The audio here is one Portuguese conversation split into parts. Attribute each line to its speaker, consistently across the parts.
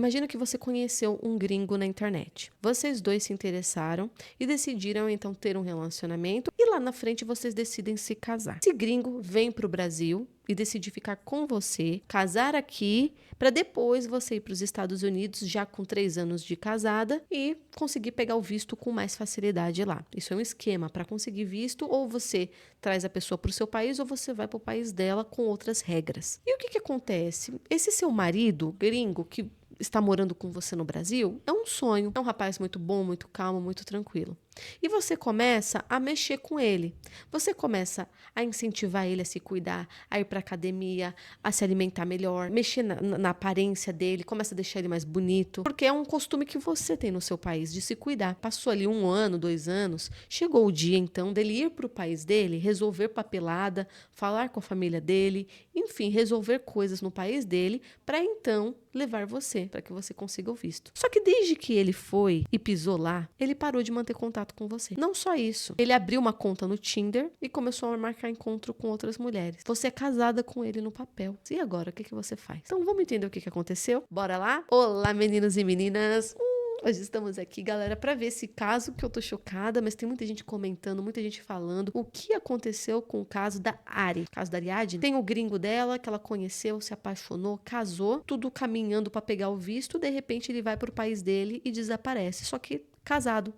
Speaker 1: Imagina que você conheceu um gringo na internet. Vocês dois se interessaram e decidiram então ter um relacionamento e lá na frente vocês decidem se casar. Esse gringo vem para o Brasil e decide ficar com você, casar aqui, para depois você ir para os Estados Unidos já com 3 anos de casada e conseguir pegar o visto com mais facilidade lá. Isso é um esquema para conseguir visto, ou você traz a pessoa para o seu país ou você vai para o país dela com outras regras. E o que acontece? Esse seu marido gringo que está morando com você no Brasil é um sonho, é um rapaz muito bom, muito calmo, muito tranquilo. E você começa a mexer com ele. Você começa a incentivar ele a se cuidar, a ir para academia, a se alimentar melhor, mexer na aparência dele, começa a deixar ele mais bonito, porque é um costume que você tem no seu país de se cuidar. Passou ali 1 ano, 2 anos, chegou o dia então dele ir para o país dele, resolver papelada, falar com a família dele, enfim, resolver coisas no país dele para então levar você, para que você consiga o visto. Só que desde que ele foi e pisou lá, ele parou de manter contato com você. Não só isso, ele abriu uma conta no Tinder e começou a marcar encontro com outras mulheres. Você é casada com ele no papel. E agora, o que você faz? Então vamos entender o que aconteceu? Bora lá? Olá, meninos e meninas! Hoje estamos aqui, galera, para ver esse caso que eu tô chocada, mas tem muita gente comentando, muita gente falando o que aconteceu com o caso da Ari. O caso da Ariadne. Tem o gringo dela, que ela conheceu, se apaixonou, casou, tudo caminhando para pegar o visto, de repente ele vai pro país dele e desaparece, só que casado.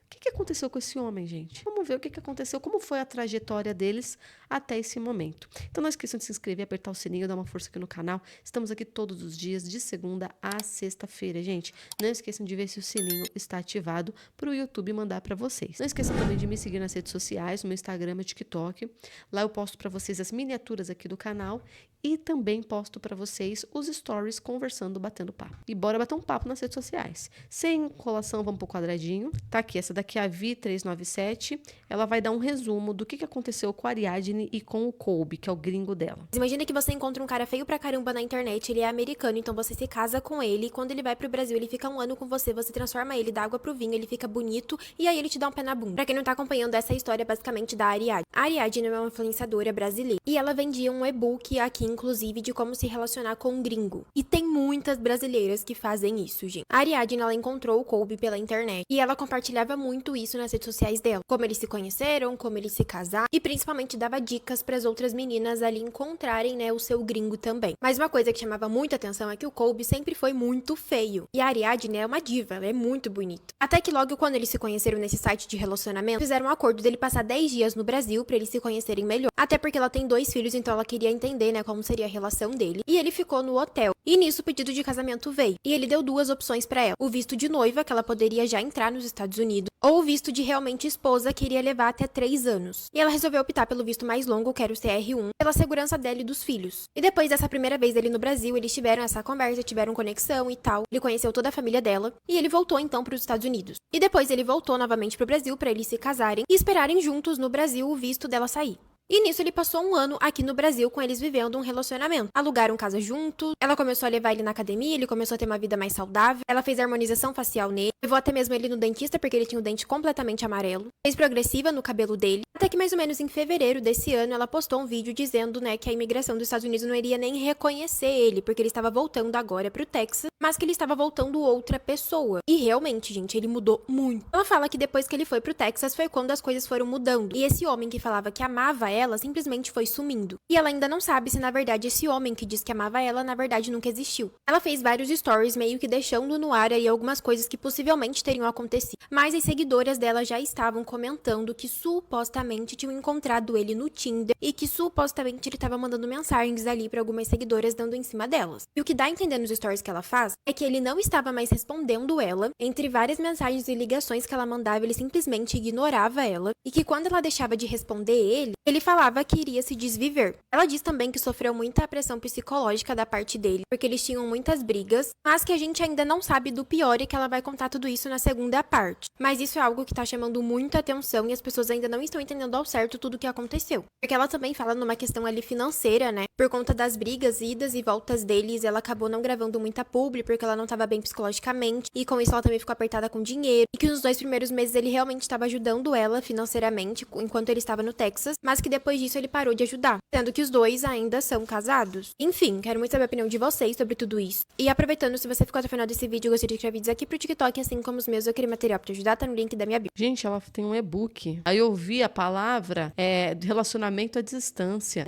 Speaker 1: O que aconteceu com esse homem, gente? Vamos ver o que aconteceu, como foi a trajetória deles até esse momento. Então não esqueçam de se inscrever, apertar o sininho, dar uma força aqui no canal. Estamos aqui todos os dias, de segunda a sexta-feira, gente. Não esqueçam de ver se o sininho está ativado para o YouTube mandar para vocês. Não esqueçam também de me seguir nas redes sociais, no meu Instagram, no TikTok. Lá eu posto para vocês as miniaturas aqui do canal e também posto para vocês os stories conversando, batendo papo. E bora bater um papo nas redes sociais. Sem enrolação, vamos pro quadradinho. Tá aqui, essa daqui é a Vi397. Ela vai dar um resumo do que aconteceu com a Ariadne e com o Colby, que é o gringo dela.
Speaker 2: Imagina que você encontra um cara feio pra caramba na internet, ele é americano, então você se casa com ele, e quando ele vai pro Brasil, ele fica 1 ano com você transforma ele da água pro vinho, ele fica bonito, e aí ele te dá um pé na bunda. Pra quem não tá acompanhando, essa história é basicamente da Ariadne. A Ariadne é uma influenciadora brasileira, e ela vendia um e-book aqui, inclusive, de como se relacionar com um gringo. E tem muitas brasileiras que fazem isso, gente. A Ariadne, ela encontrou o Colby pela internet, e ela compartilhava muito isso nas redes sociais dela. Como eles se conheceram, como eles se casaram, e principalmente dava dicas pras outras meninas ali encontrarem, né, o seu gringo também. Mas uma coisa que chamava muita atenção é que o Colby sempre foi muito feio. E a Ariadne é uma diva, ela é muito bonita. Até que logo quando eles se conheceram nesse site de relacionamento, fizeram um acordo dele passar 10 dias no Brasil pra eles se conhecerem melhor. Até porque ela tem 2 filhos, então ela queria entender, né, como seria a relação dele. E ele ficou no hotel. E nisso o pedido de casamento veio. E ele deu 2 opções pra ela. O visto de noiva, que ela poderia já entrar nos Estados Unidos, ou o visto de realmente esposa, que iria levar até 3 anos. E ela resolveu optar pelo visto mais longo, que era o CR1, pela segurança dela e dos filhos. E depois dessa primeira vez dele no Brasil, eles tiveram essa conversa, tiveram conexão e tal. Ele conheceu toda a família dela. E ele voltou então para os Estados Unidos. E depois ele voltou novamente pro Brasil para eles se casarem e esperarem juntos no Brasil o visto dela sair. E nisso ele passou 1 ano aqui no Brasil com eles vivendo um relacionamento. Alugaram casa juntos, ela começou a levar ele na academia, ele começou a ter uma vida mais saudável, ela fez harmonização facial nele, levou até mesmo ele no dentista porque ele tinha o dente completamente amarelo, fez progressiva no cabelo dele, até que mais ou menos em fevereiro desse ano ela postou um vídeo dizendo, né, que a imigração dos Estados Unidos não iria nem reconhecer ele, porque ele estava voltando agora pro Texas, mas que ele estava voltando outra pessoa. E realmente, gente, ele mudou muito. Ela fala que depois que ele foi pro Texas foi quando as coisas foram mudando, e esse homem que falava que amava ela simplesmente foi sumindo. E ela ainda não sabe se na verdade esse homem que diz que amava ela na verdade nunca existiu. Ela fez vários stories meio que deixando no ar aí algumas coisas que possivelmente teriam acontecido. Mas as seguidoras dela já estavam comentando que supostamente tinham encontrado ele no Tinder e que supostamente ele estava mandando mensagens ali para algumas seguidoras dando em cima delas. E o que dá a entender nos stories que ela faz é que ele não estava mais respondendo ela. Entre várias mensagens e ligações que ela mandava, ele simplesmente ignorava ela e que quando ela deixava de responder ele falava que iria se desviver. Ela diz também que sofreu muita pressão psicológica da parte dele, porque eles tinham muitas brigas, mas que a gente ainda não sabe do pior e que ela vai contar tudo isso na segunda parte. Mas isso é algo que tá chamando muita atenção e as pessoas ainda não estão entendendo entendendo ao certo tudo o que aconteceu. Porque ela também fala numa questão ali financeira, né? Por conta das brigas, idas e voltas deles, ela acabou não gravando muita publi, porque ela não tava bem psicologicamente, e com isso ela também ficou apertada com dinheiro, e que nos 2 primeiros meses ele realmente estava ajudando ela financeiramente, enquanto ele estava no Texas, mas que depois disso ele parou de ajudar, sendo que os dois ainda são casados. Enfim, quero muito saber a opinião de vocês sobre tudo isso. E aproveitando, se você ficou até o final desse vídeo, eu gostaria de criar vídeos aqui pro TikTok, assim como os meus, eu queria material pra te ajudar, tá no link da minha bio.
Speaker 1: Gente, ela tem um e-book. Aí eu vi a palavra relacionamento à distância.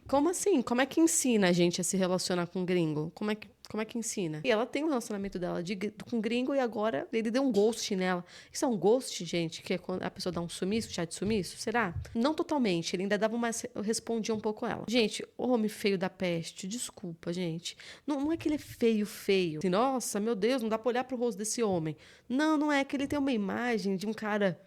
Speaker 1: Como assim? Como é que ensina a gente a se relacionar com gringo? Como é que ensina? E ela tem um relacionamento dela com gringo e agora ele deu um ghost nela. Isso é um ghost, gente? Que é quando a pessoa dá um sumiço, chat sumiço? Será? Não totalmente. Ele ainda dava mais... respondia um pouco ela. Gente, homem feio da peste. Desculpa, gente. Não é que ele é feio. Assim, nossa, meu Deus, não dá pra olhar pro rosto desse homem. Não é que ele tem uma imagem de um cara...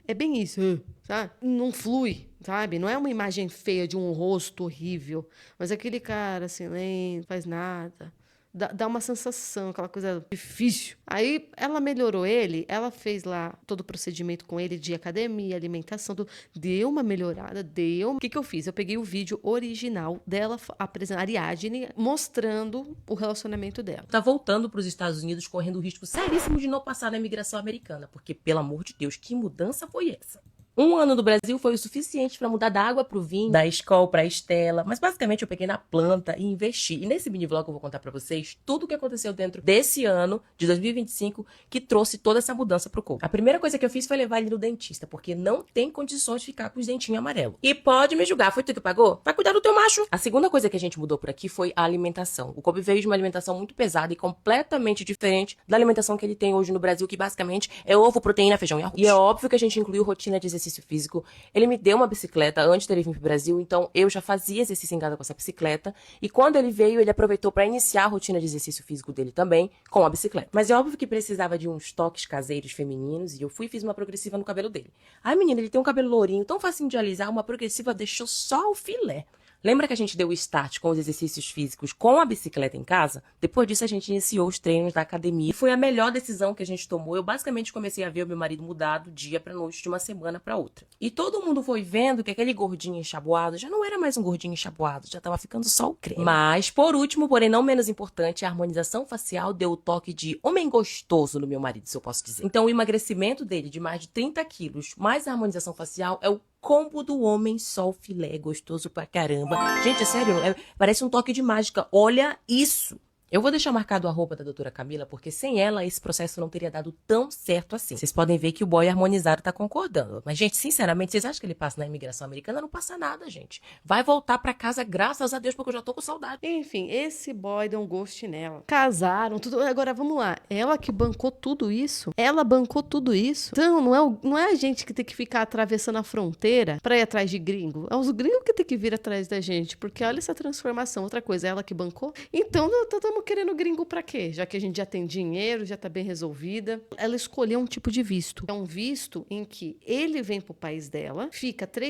Speaker 1: é bem isso, sabe? Não flui, sabe? Não é uma imagem feia de um rosto horrível, mas aquele cara assim, lento, faz nada. Dá uma sensação, aquela coisa difícil. Aí ela melhorou ele, ela fez lá todo o procedimento com ele de academia, alimentação, tudo. Deu uma melhorada, deu. O que eu fiz? Eu peguei o vídeo original dela, a Ariadne, mostrando o relacionamento dela.
Speaker 3: Tá voltando para os Estados Unidos correndo o risco seríssimo de não passar na imigração americana, porque, pelo amor de Deus, que mudança foi essa? 1 ano no Brasil foi o suficiente para mudar da água pro vinho, da Skol pra Estela, mas basicamente eu peguei na planta e investi. E nesse mini vlog eu vou contar para vocês tudo o que aconteceu dentro desse ano de 2025 que trouxe toda essa mudança pro corpo. A primeira coisa que eu fiz foi levar ele no dentista, porque não tem condições de ficar com os dentinhos amarelos. E pode me julgar, foi tu que pagou? Vai cuidar do teu macho. A segunda coisa que a gente mudou por aqui foi a alimentação. O Kobe veio de uma alimentação muito pesada e completamente diferente da alimentação que ele tem hoje no Brasil, que basicamente é ovo, proteína, feijão e arroz. E é óbvio que a gente incluiu rotina de exercício físico. Ele me deu uma bicicleta antes dele vir pro Brasil, então eu já fazia exercício em casa com essa bicicleta. E quando ele veio, ele aproveitou para iniciar a rotina de exercício físico dele também com a bicicleta. Mas é óbvio que precisava de uns toques caseiros femininos e eu fui e fiz uma progressiva no cabelo dele. Ai, menina, ele tem um cabelo lourinho, tão facinho de alisar, uma progressiva deixou só o filé. Lembra que a gente deu o start com os exercícios físicos com a bicicleta em casa? Depois disso, a gente iniciou os treinos da academia. E foi a melhor decisão que a gente tomou. Eu basicamente comecei a ver o meu marido mudar do dia pra noite, de uma semana pra outra. E todo mundo foi vendo que aquele gordinho enxaboado já não era mais um gordinho enxaboado, já tava ficando só o creme. Mas, por último, porém não menos importante, a harmonização facial deu o toque de homem gostoso no meu marido, se eu posso dizer. Então, o emagrecimento dele de mais de 30 quilos, mais a harmonização facial, é o combo do homem sol filé, gostoso pra caramba. Gente, é sério, parece um toque de mágica. Olha isso! Eu vou deixar marcado a roupa da doutora Camila, porque sem ela esse processo não teria dado tão certo assim. Vocês podem ver que o boy harmonizado tá concordando. Mas, gente, sinceramente, vocês acham que ele passa na imigração americana? Não passa nada, gente. Vai voltar pra casa, graças a Deus, porque eu já tô com saudade.
Speaker 1: Enfim, esse boy deu um ghost nela. Casaram, tudo. Agora, vamos lá. Ela que bancou tudo isso? Ela bancou tudo isso? Então, não é a gente que tem que ficar atravessando a fronteira pra ir atrás de gringo. É os gringos que tem que vir atrás da gente, porque olha essa transformação. Outra coisa, ela que bancou? Então, estamos querendo gringo pra quê? Já que a gente já tem dinheiro, já tá bem resolvida. Ela escolheu um tipo de visto. É um visto em que ele vem pro país dela,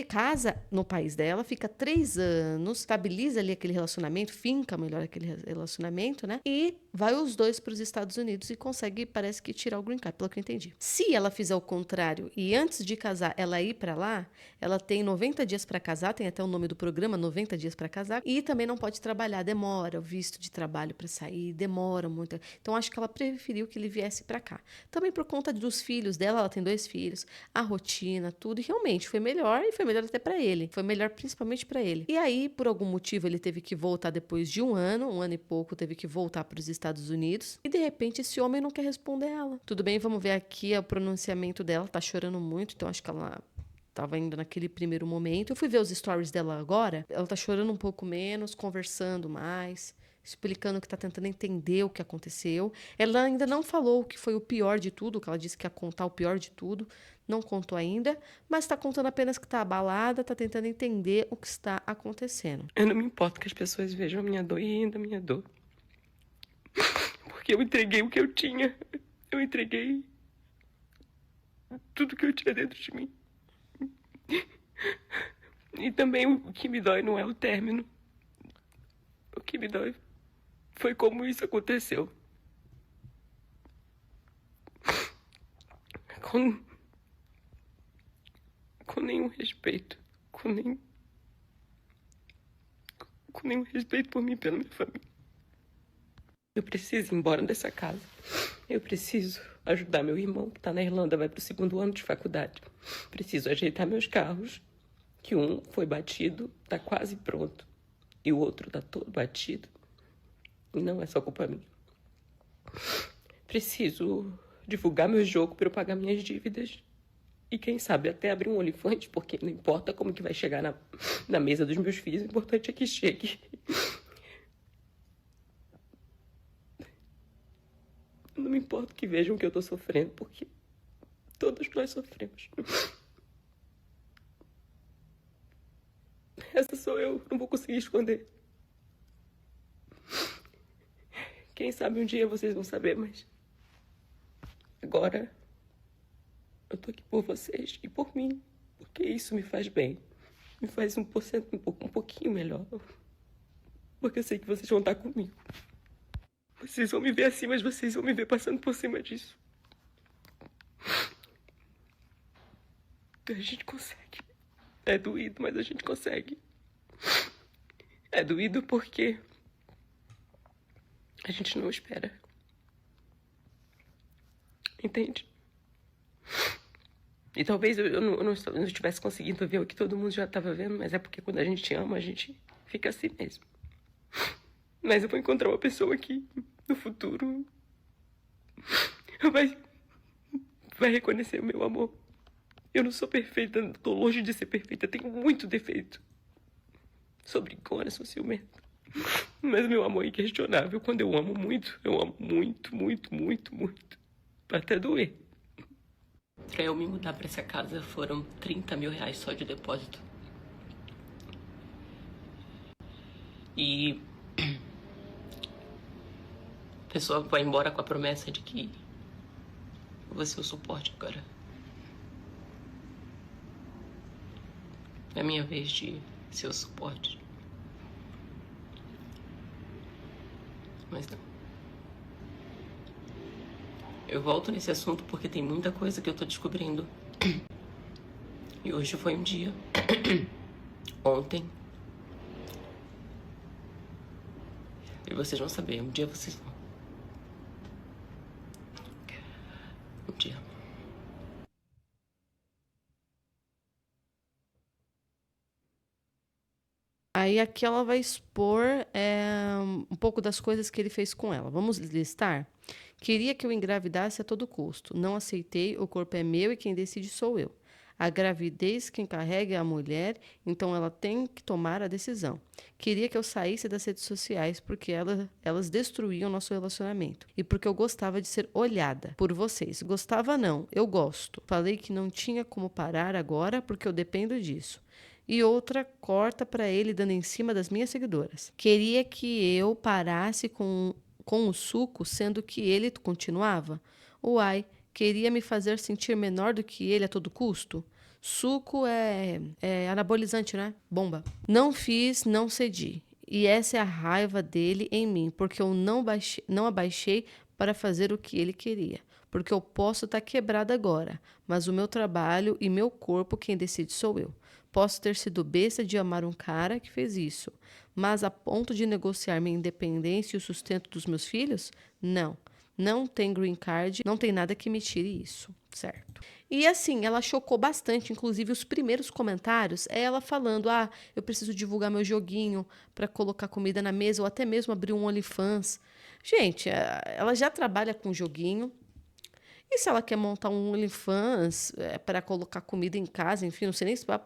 Speaker 1: casa no país dela, fica 3 anos, estabiliza ali aquele relacionamento, finca melhor aquele relacionamento, né? E vai os dois pros Estados Unidos e consegue, parece que, tirar o green card, pelo que eu entendi. Se ela fizer o contrário e antes de casar ela ir pra lá, ela tem 90 dias pra casar, tem até o nome do programa, 90 dias pra casar, e também não pode trabalhar, demora o visto de trabalho pra sair, demora muito. Então, acho que ela preferiu que ele viesse pra cá. Também por conta dos filhos dela, ela tem 2 filhos, a rotina, tudo, e realmente foi melhor, e foi melhor até pra ele. Foi melhor principalmente pra ele. E aí, por algum motivo, ele teve que voltar depois de um ano e pouco, teve que voltar pros Estados Unidos, e de repente esse homem não quer responder ela. Tudo bem, vamos ver aqui o pronunciamento dela, tá chorando muito, então acho que ela tava ainda naquele primeiro momento. Eu fui ver os stories dela agora, ela tá chorando um pouco menos, conversando mais, explicando que tá tentando entender o que aconteceu. Ela ainda não falou o que foi o pior de tudo, que ela disse que ia contar o pior de tudo, não contou ainda, mas tá contando apenas que tá abalada, tá tentando entender o que está acontecendo.
Speaker 4: Eu não me importo que as pessoas vejam a minha dor e ainda a minha dor. Porque eu entreguei o que eu tinha. Eu entreguei tudo que eu tinha dentro de mim. E também o que me dói não é o término. O que me dói foi como isso aconteceu. com nenhum respeito, com nenhum respeito por mim e pela minha família. Eu preciso ir embora dessa casa. Eu preciso ajudar meu irmão, que está na Irlanda, vai para o 2º ano de faculdade. Preciso ajeitar meus carros, que um foi batido, está quase pronto, e o outro está todo batido. E não é só culpa minha. Preciso divulgar meu jogo para eu pagar minhas dívidas. E quem sabe até abrir um OnlyFans, porque não importa como que vai chegar na mesa dos meus filhos, o importante é que chegue. Não me importa que vejam que eu tô sofrendo, porque todos nós sofremos. Essa sou eu, não vou conseguir esconder. Quem sabe um dia vocês vão saber, mas agora eu tô aqui por vocês e por mim, porque isso me faz bem. Me faz um pouquinho melhor. Porque eu sei que vocês vão estar comigo. Vocês vão me ver assim, mas vocês vão me ver passando por cima disso. A gente consegue. É doído, mas a gente consegue. É doído porque a gente não espera. Entende? E talvez eu não estivesse conseguindo ver o que todo mundo já estava vendo, mas é porque quando a gente ama, a gente fica assim mesmo. Mas eu vou encontrar uma pessoa que, no futuro, vai reconhecer o meu amor. Eu não sou perfeita, tô longe de ser perfeita, tenho muito defeito. Sou brincona, sou ciumenta. Mas meu amor é inquestionável. Quando eu amo muito, muito. Até doer. Pra eu me mudar pra essa casa, foram 30 mil reais só de depósito. E a pessoa vai embora com a promessa de que eu vou ser o suporte agora. É a minha vez de ser o suporte. Mas não. Eu volto nesse assunto porque tem muita coisa que eu tô descobrindo. E hoje foi um dia. Ontem. E vocês vão saber, um dia vocês vão. Um dia.
Speaker 1: Aí aqui ela vai expor um pouco das coisas que ele fez com ela. Vamos listar? Queria que eu engravidasse a todo custo. Não aceitei, o corpo é meu e quem decide sou eu. A gravidez quem carrega é a mulher, então ela tem que tomar a decisão. Queria que eu saísse das redes sociais porque elas destruíam nosso relacionamento. E porque eu gostava de ser olhada por vocês. Gostava não, eu gosto. Falei que não tinha como parar agora porque eu dependo disso. E outra corta para ele dando em cima das minhas seguidoras. Queria que eu parasse com o suco, sendo que ele continuava? Uai, queria me fazer sentir menor do que ele a todo custo? Suco é anabolizante, né? Bomba. Não fiz, não cedi. E essa é a raiva dele em mim, porque eu não abaixei para fazer o que ele queria. Porque eu posso estar quebrada agora, mas o meu trabalho e meu corpo, quem decide sou eu. Posso ter sido besta de amar um cara que fez isso, mas a ponto de negociar minha independência e o sustento dos meus filhos? Não. Não tem green card, não tem nada que me tire isso, certo? E assim, ela chocou bastante, inclusive os primeiros comentários, é ela falando, eu preciso divulgar meu joguinho para colocar comida na mesa, ou até mesmo abrir um OnlyFans. Gente, ela já trabalha com joguinho, e se ela quer montar um OnlyFans para colocar comida em casa, enfim, não sei nem se vai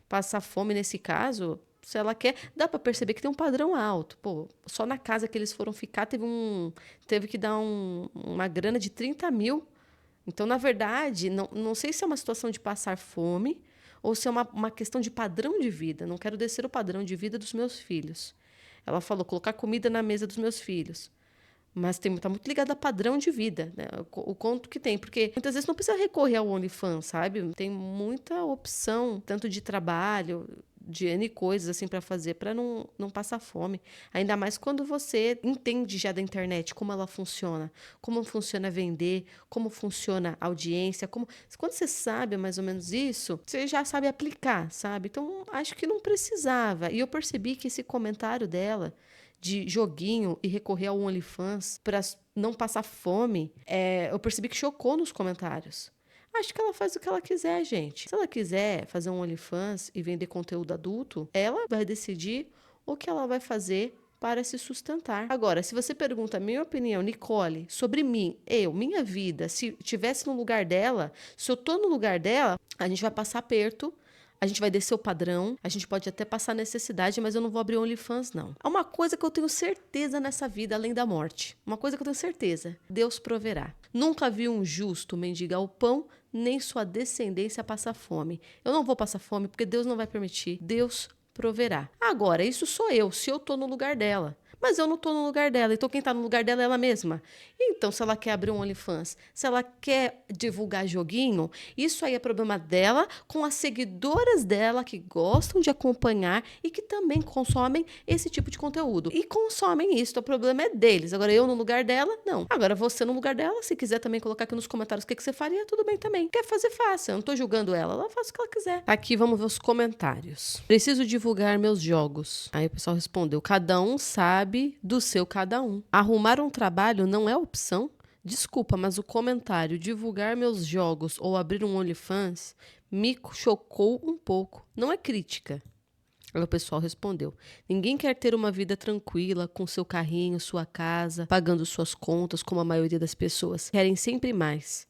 Speaker 1: passar fome nesse caso, se ela quer, dá para perceber que tem um padrão alto. Pô, só na casa que eles foram ficar teve que dar uma grana de 30 mil. Então, na verdade, não sei se é uma situação de passar fome ou se é uma questão de padrão de vida. Não quero descer o padrão de vida dos meus filhos. Ela falou, colocar comida na mesa dos meus filhos. Mas está muito ligado a padrão de vida, né? O quanto que tem. Porque muitas vezes não precisa recorrer ao OnlyFans, sabe? Tem muita opção, tanto de trabalho, de N coisas assim para fazer para não passar fome. Ainda mais quando você entende já da internet como ela funciona, como funciona vender, como funciona a audiência, quando você sabe mais ou menos isso, você já sabe aplicar, sabe? Então, acho que não precisava. E eu percebi que esse comentário dela de joguinho e recorrer ao OnlyFans para não passar fome, eu percebi que chocou nos comentários. Acho que ela faz o que ela quiser, gente. Se ela quiser fazer um OnlyFans e vender conteúdo adulto, ela vai decidir o que ela vai fazer para se sustentar. Agora, se você pergunta a minha opinião, Nicole, sobre mim, minha vida, se tivesse no lugar dela, se eu tô no lugar dela, a gente vai passar aperto, a gente vai descer o padrão, a gente pode até passar necessidade, mas eu não vou abrir OnlyFans, não. Há uma coisa que eu tenho certeza nessa vida, além da morte. Uma coisa que eu tenho certeza. Deus proverá. Nunca vi um justo mendigar o pão, nem sua descendência passar fome. Eu não vou passar fome, porque Deus não vai permitir. Deus proverá. Agora, isso sou eu, se eu tô no lugar dela. Mas eu não tô no lugar dela, então quem tá no lugar dela é ela mesma. Então, se ela quer abrir um OnlyFans, se ela quer divulgar joguinho, isso aí é problema dela com as seguidoras dela que gostam de acompanhar e que também consomem esse tipo de conteúdo. E consomem isso, então o problema é deles. Agora, eu no lugar dela, não. Agora, você no lugar dela, se quiser também colocar aqui nos comentários o que você faria, tudo bem também. Quer fazer, faça. Eu não tô julgando ela, ela faz o que ela quiser. Aqui, vamos ver os comentários. Preciso divulgar meus jogos. Aí o pessoal respondeu, cada um sabe do seu cada um. Arrumar um trabalho não é opção? Desculpa, mas o comentário divulgar meus jogos ou abrir um OnlyFans me chocou um pouco. Não é crítica. Aí o pessoal respondeu, ninguém quer ter uma vida tranquila, com seu carrinho, sua casa, pagando suas contas, como a maioria das pessoas. Querem sempre mais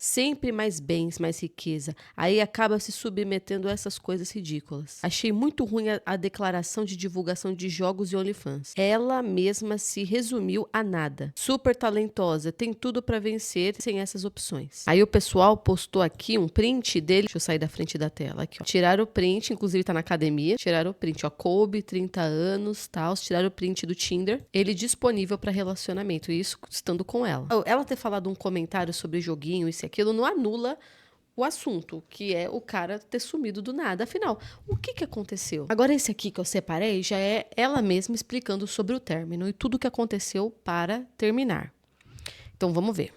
Speaker 1: bens, mais riqueza. Aí acaba se submetendo a essas coisas ridículas. Achei muito ruim a declaração de divulgação de jogos e OnlyFans. Ela mesma se resumiu a nada. Super talentosa, tem tudo pra vencer sem essas opções. Aí o pessoal postou aqui um print dele. Deixa eu sair da frente da tela aqui, ó. Tiraram o print, inclusive tá na academia. Tiraram o print, ó. Kobe, 30 anos, tal, tiraram o print do Tinder, ele disponível para relacionamento, isso estando com ela. Ela ter falado um comentário sobre joguinho, isso e aquilo, não anula o assunto, que é o cara ter sumido do nada. Afinal, o que aconteceu? Agora, esse aqui que eu separei já é ela mesma explicando sobre o término e tudo o que aconteceu para terminar. Então, vamos ver.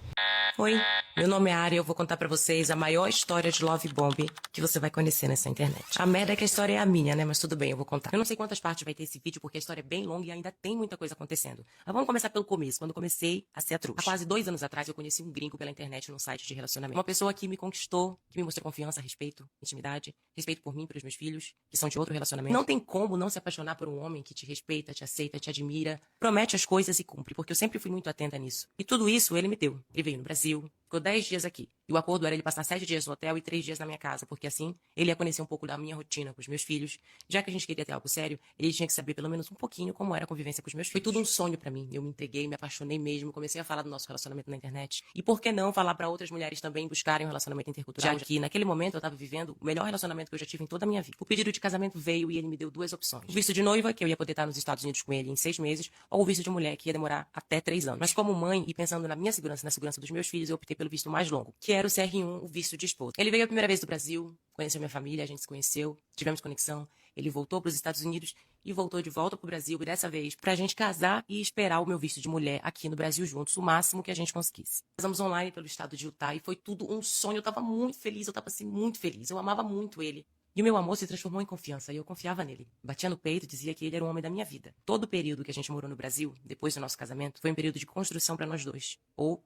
Speaker 3: Oi, meu nome é Ari e eu vou contar pra vocês a maior história de love bomb que você vai conhecer nessa internet. A merda é que a história é a minha, né? Mas tudo bem, eu vou contar. Eu não sei quantas partes vai ter esse vídeo porque a história é bem longa e ainda tem muita coisa acontecendo. Mas vamos começar pelo começo, quando eu comecei a ser a trouxa. Há quase 2 anos atrás eu conheci um gringo pela internet num site de relacionamento. Uma pessoa que me conquistou, que me mostrou confiança, respeito, intimidade, respeito por mim, pelos meus filhos, que são de outro relacionamento. Não tem como não se apaixonar por um homem que te respeita, te aceita, te admira, promete as coisas e cumpre, porque eu sempre fui muito atenta nisso. E tudo isso ele me deu. Ele veio no Brasil, ficou 10 dias aqui. E o acordo era ele passar 7 dias no hotel e 3 dias na minha casa, porque assim ele ia conhecer um pouco da minha rotina com os meus filhos. Já que a gente queria ter algo sério, ele tinha que saber pelo menos um pouquinho como era a convivência com os meus filhos. Foi tudo um sonho pra mim. Eu me entreguei, me apaixonei mesmo, comecei a falar do nosso relacionamento na internet. E por que não falar pra outras mulheres também buscarem um relacionamento intercultural? Já que naquele momento eu tava vivendo o melhor relacionamento que eu já tive em toda a minha vida. O pedido de casamento veio e ele me deu 2 opções. O visto de noiva, que eu ia poder estar nos Estados Unidos com ele em 6 meses, ou o visto de mulher, que ia demorar até 3 anos. Mas como mãe e pensando na minha segurança e na segurança dos meus filhos, eu optei pelo visto mais longo, que era o CR1, o visto de esposa. Ele veio a primeira vez do Brasil, conheceu minha família, a gente se conheceu, tivemos conexão. Ele voltou para os Estados Unidos e voltou de volta para o Brasil, e dessa vez pra gente casar e esperar o meu visto de mulher aqui no Brasil juntos, o máximo que a gente conseguisse. Casamos online pelo estado de Utah e foi tudo um sonho. Eu tava muito feliz, eu tava assim muito feliz. Eu amava muito ele. E o meu amor se transformou em confiança e eu confiava nele. Batia no peito e dizia que ele era o homem da minha vida. Todo o período que a gente morou no Brasil, depois do nosso casamento, foi um período de construção para nós dois. Ou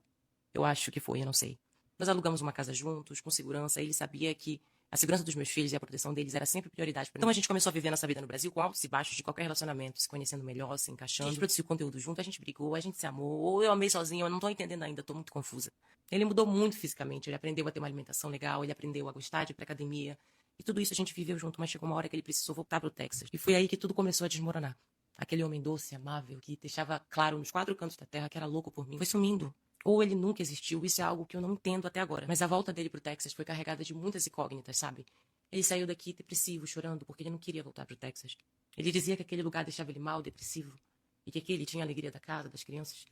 Speaker 3: eu acho que foi, eu não sei. Nós alugamos uma casa juntos, com segurança, e ele sabia que a segurança dos meus filhos e a proteção deles era sempre prioridade para mim. Então a gente começou a viver nossa vida no Brasil com altos e baixos de qualquer relacionamento, se conhecendo melhor, se encaixando. A gente produziu conteúdo junto, a gente brigou, a gente se amou, ou eu amei sozinha, eu não tô entendendo ainda, tô muito confusa. Ele mudou muito fisicamente, ele aprendeu a ter uma alimentação legal, ele aprendeu a gostar de ir pra academia. E tudo isso a gente viveu junto, mas chegou uma hora que ele precisou voltar pro Texas. E foi aí que tudo começou a desmoronar. Aquele homem doce, amável, que deixava claro nos 4 cantos da terra que era louco por mim, foi sumindo. Ou ele nunca existiu, isso é algo que eu não entendo até agora. Mas a volta dele pro Texas foi carregada de muitas incógnitas, sabe? Ele saiu daqui depressivo, chorando, porque ele não queria voltar pro Texas. Ele dizia que aquele lugar deixava ele mal, depressivo, e que aqui ele tinha a alegria da casa, das crianças.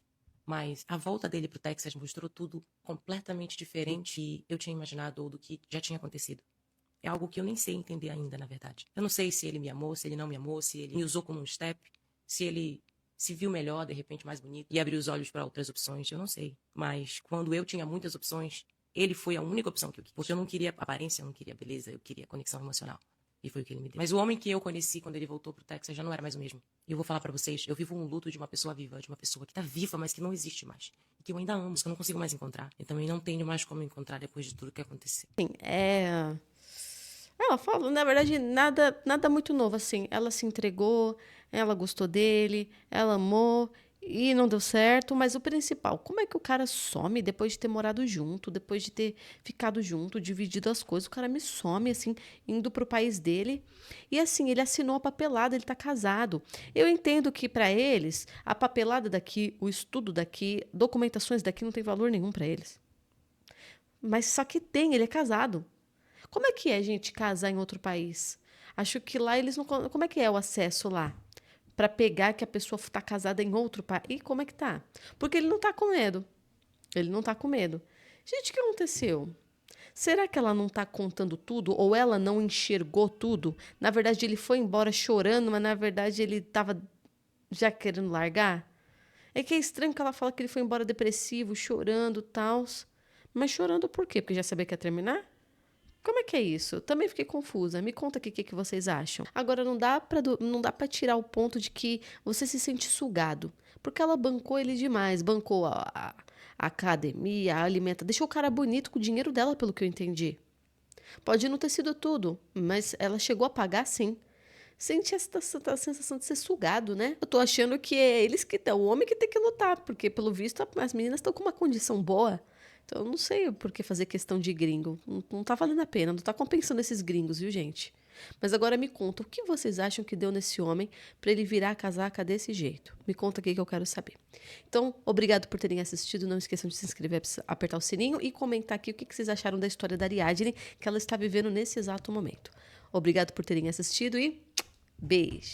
Speaker 3: Mas a volta dele pro Texas mostrou tudo completamente diferente do que eu tinha imaginado ou do que já tinha acontecido. é algo que eu nem sei entender ainda, na verdade. Eu não sei se ele me amou, se ele não me amou, se ele me usou como um step, se ele se viu melhor, de repente mais bonito, e abriu os olhos para outras opções, eu não sei. Mas quando eu tinha muitas opções, ele foi a única opção que eu quis. Porque eu não queria aparência, eu não queria beleza, eu queria conexão emocional. E foi o que ele me deu. Mas o homem que eu conheci quando ele voltou pro Texas já não era mais o mesmo. E eu vou falar pra vocês, eu vivo um luto de uma pessoa viva, de uma pessoa que tá viva, mas que não existe mais. E que eu ainda amo, que eu não consigo mais encontrar. Eu também não tenho mais como encontrar depois de tudo que aconteceu.
Speaker 1: Sim, ela fala, na verdade, nada muito novo, assim. Ela se entregou, ela gostou dele, ela amou e não deu certo. Mas o principal, como é que o cara some depois de ter morado junto, depois de ter ficado junto, dividido as coisas? O cara me some, assim, indo pro país dele. E assim, ele assinou a papelada, ele tá casado. Eu entendo que para eles, a papelada daqui, o estudo daqui, documentações daqui não tem valor nenhum para eles. Mas só que tem, ele é casado. Como é que é, gente, casar em outro país? Acho que lá eles não. Como é que é o acesso lá? Para pegar que a pessoa está casada em outro país? E como é que tá? Porque ele não tá com medo. Ele não tá com medo. Gente, o que aconteceu? Será que ela não tá contando tudo? Ou ela não enxergou tudo? Na verdade, ele foi embora chorando, mas na verdade ele tava já querendo largar? É que é estranho que ela fala que ele foi embora depressivo, chorando e tal. Mas chorando por quê? Porque já sabia que ia terminar? Como é que é isso? Também fiquei confusa. Me conta aqui o que vocês acham. Agora, não dá para tirar o ponto de que você se sente sugado. Porque ela bancou ele demais. Bancou a academia, a alimenta. Deixou o cara bonito com o dinheiro dela, pelo que eu entendi. Pode não ter sido tudo, mas ela chegou a pagar sim. Sente essa sensação de ser sugado, né? Eu tô achando que é eles que estão, o homem que tem que lutar, porque pelo visto as meninas estão com uma condição boa. Então eu não sei por que fazer questão de gringo. Não tá valendo a pena, não tá compensando esses gringos, viu, gente? Mas agora me conta, o que vocês acham que deu nesse homem para ele virar a casaca desse jeito? Me conta aqui que eu quero saber. Então, obrigado por terem assistido. Não esqueçam de se inscrever, apertar o sininho e comentar aqui o que vocês acharam da história da Ariadne que ela está vivendo nesse exato momento. Obrigado por terem assistido e beijo!